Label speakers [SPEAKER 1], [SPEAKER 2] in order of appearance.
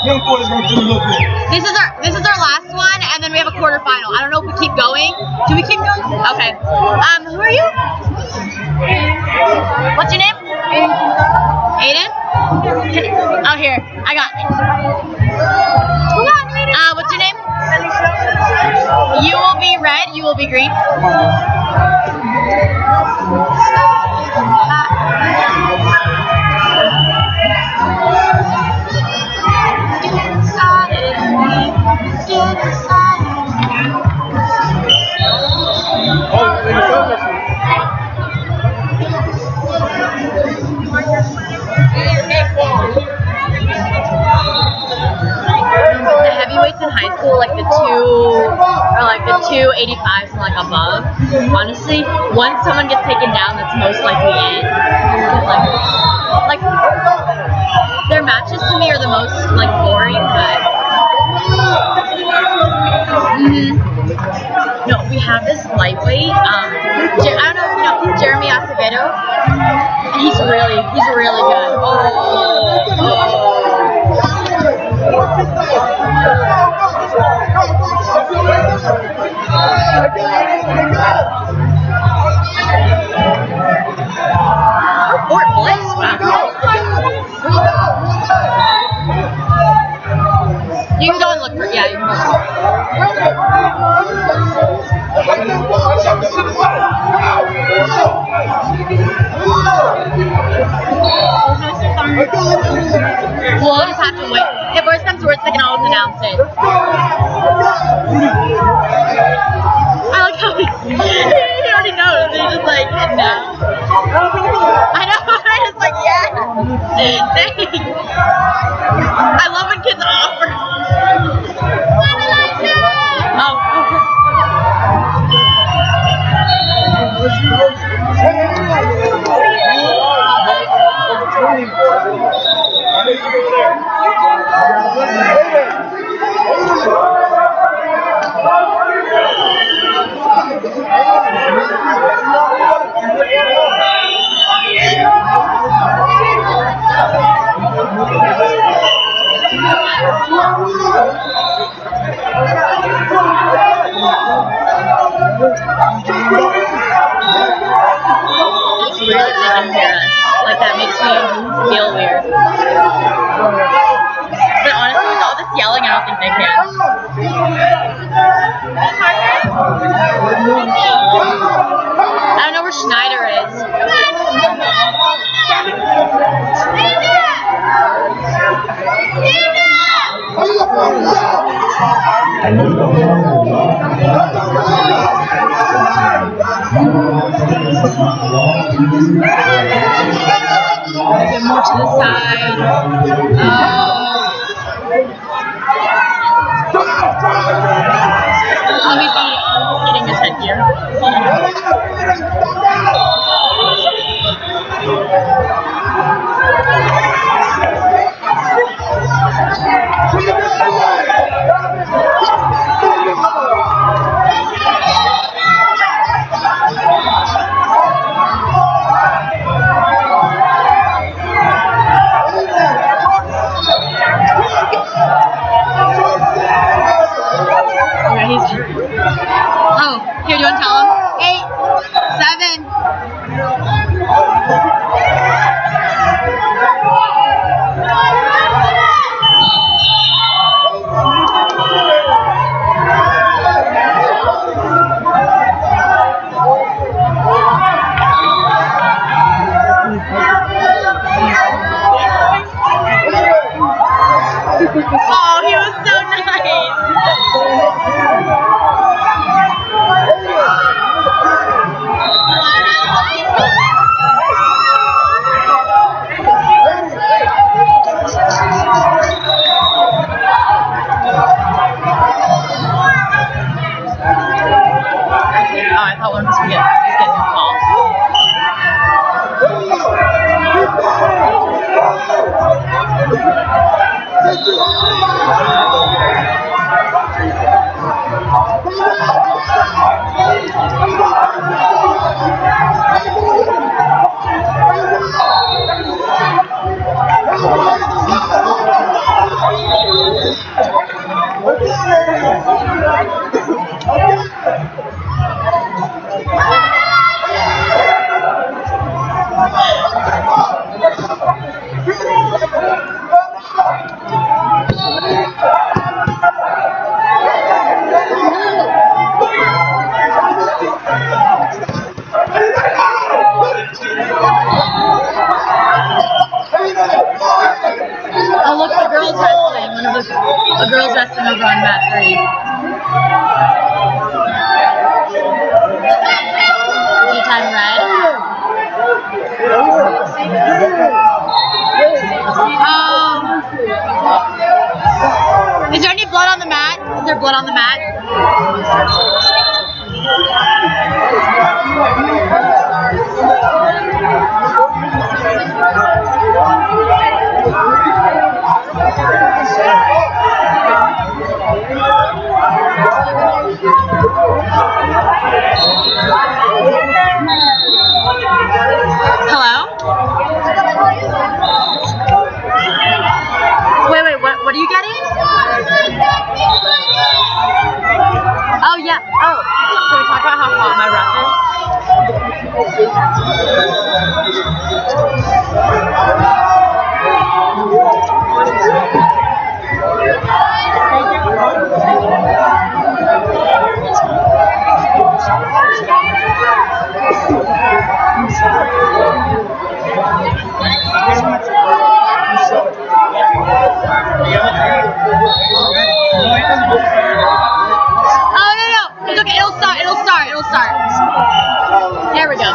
[SPEAKER 1] This is our last one, and then we have a quarterfinal. I don't know if we keep going. Do we keep going? Okay. Who are you? What's your name? Aiden? Oh, here. I got it. What's your name? You will be red, you will be green. Heavyweights in high school, like the 285s and like above. Honestly, once someone gets taken down, that's most likely it. Like their matches to me are the most like boring, but no, we have this lightweight. I don't know if you know Jeremy Acevedo. He's really good. Fort Bliss, wow. You can go and look for it. Yeah, you can go. We'll just have to wait. If worst comes to worst, they can always announce it. I like how he already knows. He's just like, no. I know. I'm just like, yeah. Thanks. I love when kids offer. Oh. It's weird that they can hear us. Like, that makes me feel weird. But honestly, with all this yelling, I don't think they can. I don't know where Schneider is. Get more to the side. Let me be getting his head here. Oh, here, do you want to tell him? 8, 7. Oh, he was so nice. Oh, I thought one was getting the call. The girls wrestling. A girls wrestling over on mat 3. Anytime red. Is there any blood on the mat? Is there blood on the mat? Hello? Wait, what are you getting? Oh, yeah. Oh, can we talk about how hot my rep is? Oh, no. It's okay. It'll start. There we go.